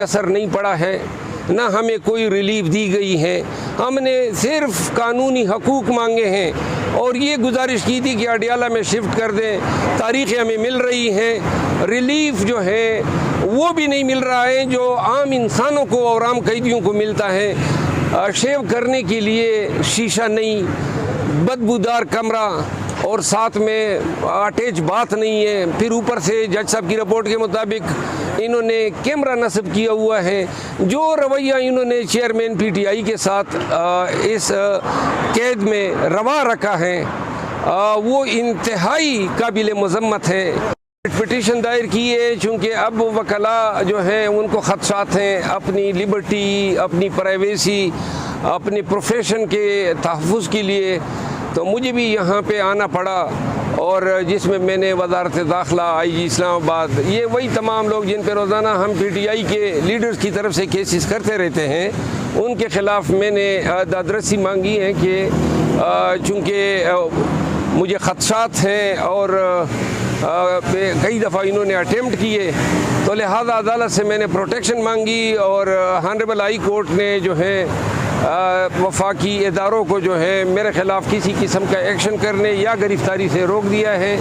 असर नहीं पड़ा है, ना हमें कोई रिलीफ दी गई है। हमने सिर्फ कानूनी हकूक़ मांगे हैं और ये गुजारिश की थी कि अडियाला में शिफ्ट कर दें। तारीख़ें हमें मिल रही हैं, रिलीफ जो है वो भी नहीं मिल रहा है जो आम इंसानों को और आम कैदियों को मिलता है। शेव करने के लिए शीशा नहीं, बदबूदार कमरा और साथ में अटैच बात नहीं है। फिर ऊपर से जज साहब की रिपोर्ट के मुताबिक इन्होंने कैमरा नस्ब किया हुआ है। जो रवैया इन्होंने चेयरमैन पीटीआई के साथ इस कैद में रवा रखा है वो इंतहाई काबिल मज़म्मत है। पिटीशन दायर की है चूँकि अब वकला जो हैं उनको ख़दशात हैं अपनी लिबर्टी, अपनी प्राइवेसी, अपनी प्रोफेशन के तहफ़्फ़ुज़ के लिए, तो मुझे भी यहाँ पे आना पड़ा। और जिसमें मैंने वज़ारत दाखिला, IG इस्लामाबाद, ये वही तमाम लोग जिन पे रोज़ाना हम PTI के लीडर्स की तरफ से केसेस करते रहते हैं, उनके ख़िलाफ़ मैंने दादरसी मांगी है कि चूँकि मुझे ख़दशात हैं और कई दफ़ा इन्होंने अटेम्प्ट किए, तो लिहाजा अदालत से मैंने प्रोटेक्शन मांगी और ऑनरेबल हाई कोर्ट ने जो है वफाकी इदारों को जो है मेरे ख़िलाफ़ किसी किस्म का एक्शन करने या गिरफ़्तारी से रोक दिया है।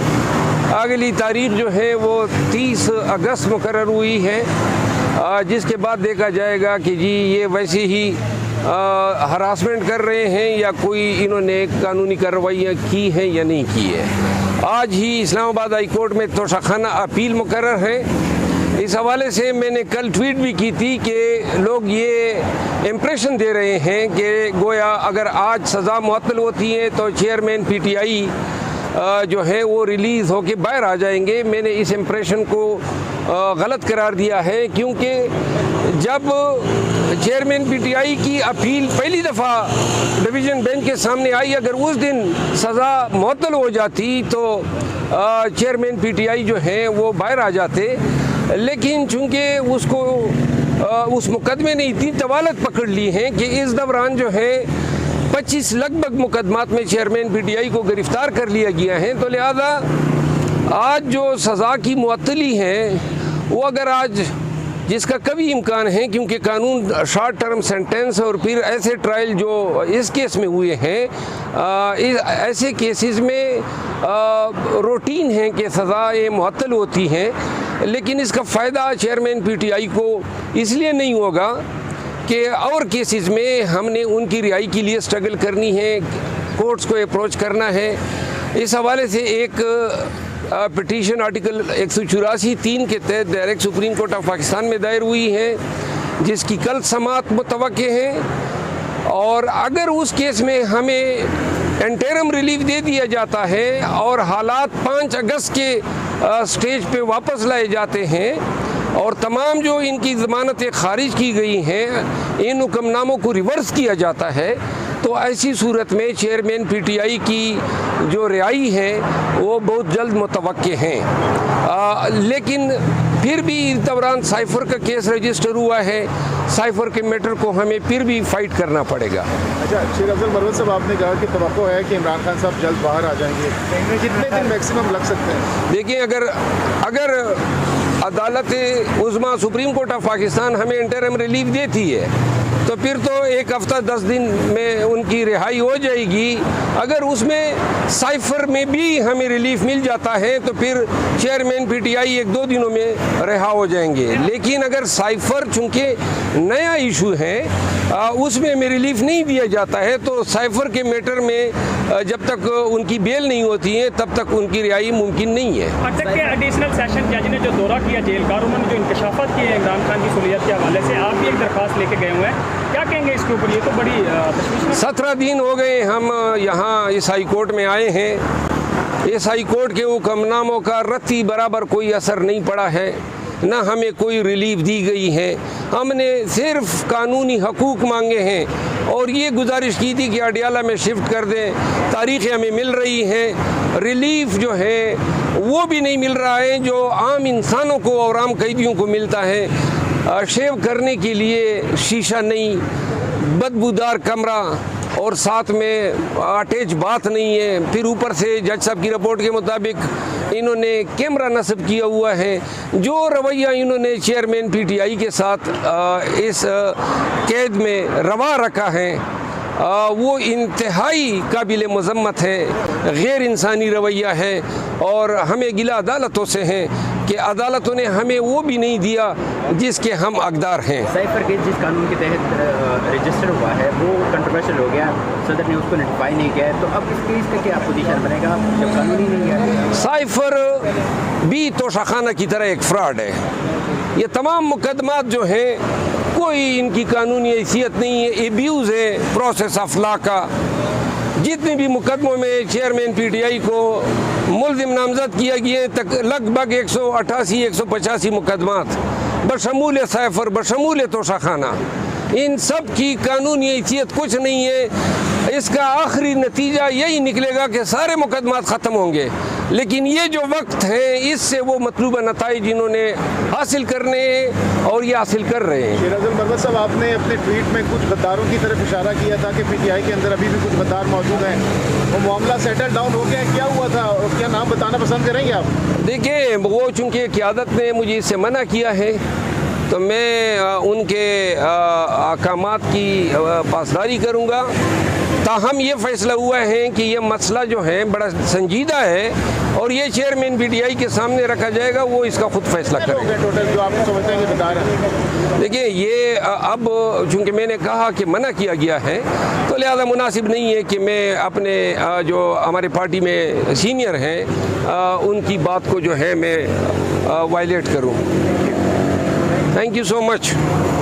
अगली तारीख़ जो है वो 30 अगस्त मुकर्रर हुई है, जिसके बाद देखा जाएगा कि जी ये वैसे ही हरासमेंट कर रहे हैं या कोई इन्होंने कानूनी कार्रवाइयाँ की हैं या नहीं की है। आज ही इस्लामाबाद हाई कोर्ट में तोशाखाना अपील मुकर्रर है। इस हवाले से मैंने कल ट्वीट भी की थी कि लोग ये इम्प्रेशन दे रहे हैं कि गोया अगर आज सज़ा मुअत्तल होती है तो चेयरमैन PTI जो है वो रिलीज़ होके बाहर आ जाएंगे। मैंने इस इम्प्रेशन को गलत करार दिया है, क्योंकि जब चेयरमैन PTI की अपील पहली दफ़ा डिवीज़न बेंच के सामने आई, अगर उस दिन सज़ा मुअत्तल हो जाती तो चेयरमैन PTI जो हैं वो बाहर आ जाते। लेकिन चूँकि उसको उस मुकदमे ने इतनी तवालत पकड़ ली है कि इस दौरान जो है 25 लगभग मुकदमात में चेयरमैन PTI को गिरफ़्तार कर लिया गया है। तो लिहाजा आज जो सज़ा की मुअत्तली है वो अगर आज जिसका कभी इम्कान है, क्योंकि कानून शॉर्ट टर्म सेंटेंस और फिर ऐसे ट्रायल जो इस केस में हुए हैं, ऐसे केसेस में रूटीन है कि सज़ाएँ मुअत्तल होती हैं। लेकिन इसका फ़ायदा चेयरमैन PTI को इसलिए नहीं होगा कि और केसेस में हमने उनकी रिहाई के लिए स्ट्रगल करनी है, कोर्ट्स को अप्रोच करना है। इस हवाले से एक पिटीशन आर्टिकल 184(3) के तहत direct supreme court of Pakistan में दायर हुई है, जिसकी कल समाअत मुतवक्के है। और अगर उस केस में हमें इंटरिम रिलीफ दे दिया जाता है और हालात 5 अगस्त के स्टेज पे वापस लाए जाते हैं और तमाम जो इनकी ज़मानतें खारिज की गई हैं, इन हुक्मनामों को रिवर्स किया जाता है, तो ऐसी सूरत में चेयरमैन PTI की जो रिहाई है वो बहुत जल्द मुतवक्के हैं। लेकिन फिर भी इस दौरान साइफर का केस रजिस्टर हुआ है, साइफर के मैटर को हमें फिर भी फाइट करना पड़ेगा। अच्छा, शेख अफजल मरवत साहब, आपने कहा कि तवक्को है कि इमरान खान साहब जल्द बाहर आ जाएंगे, कितने दिन मैक्सिमम लग सकते हैं? देखिए, अगर अदालत उज़्मा सुप्रीम कोर्ट ऑफ पाकिस्तान हमें इंटरिम रिलीफ देती है तो फिर तो 1 हफ्ता 10 दिन में उनकी रिहाई हो जाएगी। अगर उसमें साइफर में भी हमें रिलीफ मिल जाता है तो फिर चेयरमैन PTI 1-2 दिनों में रिहा हो जाएंगे। लेकिन अगर साइफर चूँकि नया इशू है उसमें हमें रिलीफ नहीं दिया जाता है तो साइफर के मैटर में जब तक उनकी बेल नहीं होती है तब तक उनकी रिहाई मुमकिन नहीं है। अटक के एडिशनल सेशन जज ने जो दौरा किया जेल का, उन्होंने जो इंकशाफात किए इमरान खान की सुलियत के हवाले से, आप भी एक दरख्वास्त लेके गए हुए हैं, क्या कहेंगे इसके ऊपर? ये तो बड़ी 17 दिन हो गए हम यहाँ इस हाई कोर्ट में आए हैं। इस हाई कोर्ट के हुक्मनामों का रत्ती बराबर कोई असर नहीं पड़ा है, ना हमें कोई रिलीफ दी गई है। हमने सिर्फ कानूनी हकूक़ मांगे हैं और ये गुजारिश की थी कि अडियाला में शिफ्ट कर दें। तारीख़ें हमें मिल रही हैं, रिलीफ जो है वो भी नहीं मिल रहा है जो आम इंसानों को और आम कैदियों को मिलता है। शेव करने के लिए शीशा नहीं, बदबूदार कमरा और साथ में अटैच बात नहीं है। फिर ऊपर से जज साहब की रिपोर्ट के मुताबिक इन्होंने कैमरा नस्ब किया हुआ है। जो रवैया इन्होंने चेयरमैन पीटीआई के साथ इस कैद में रवा रखा है वो इंतहाई काबिल मज़म्मत है, गैर इंसानी रवैया है। और हमें गिला अदालतों से हैं कि अदालतों ने हमें वो भी नहीं दिया जिसके हम हकदार हैं। साइफर केस जिस कानून के तहत रजिस्टर हुआ है वो कंट्रोवर्शियल हो गया, सदर ने उसको नोटिफाई नहीं किया है, तो अब इस केस का क्या पोजीशन बनेगा जब कानून ही नहीं है? साइफर भी तोशाखाना की तरह एक फ्रॉड है। ये तमाम मुकदमात जो हैं कोई इनकी कानूनी हैसियत नहीं है, एब्यूज़ है प्रोसेस ऑफ लॉ का। जितने भी मुकदमों में चेयरमैन पीटीआई को मुल्ज़िम नामज़द किया गया तक लगभग 188-185 मुकदमात बशमूल साइफर बशमूल तोशाखाना, इन सब की कानूनी हैसियत कुछ नहीं है। इसका आखिरी नतीजा यही निकलेगा कि सारे मुकदमात ख़त्म होंगे। लेकिन ये जो वक्त है इससे वो मतलूबा नताइज इन्होंने हासिल करने हैं और ये हासिल कर रहे हैं। शेराजुल मरवत साहब, आपने अपने ट्वीट में कुछ गद्दारों की तरफ इशारा किया था कि पीटीआई के अंदर अभी भी कुछ गद्दार मौजूद हैं। वो मामला सेटल डाउन हो गया, क्या हुआ था और क्या नाम बताना पसंद करेंगे आप? देखिए, वो चूँकि क़यादत ने मुझे इससे मना किया है तो मैं उनके अहकामात की पासदारी करूँगा। ताहम ये फ़ैसला हुआ है कि ये मसला जो है बड़ा संजीदा है और ये चेयरमैन पीटीआई के सामने रखा जाएगा, वो इसका खुद फैसला करेगा। टोटल जो आप समझते हैं कि गद्दार हैं? देखिए, ये अब चूँकि मैंने कहा कि मना किया गया है तो लिहाजा मुनासिब नहीं है कि मैं अपने जो हमारे पार्टी में सीनियर हैं उनकी बात को जो है मैं वायलेट करूँ। Thank you so much.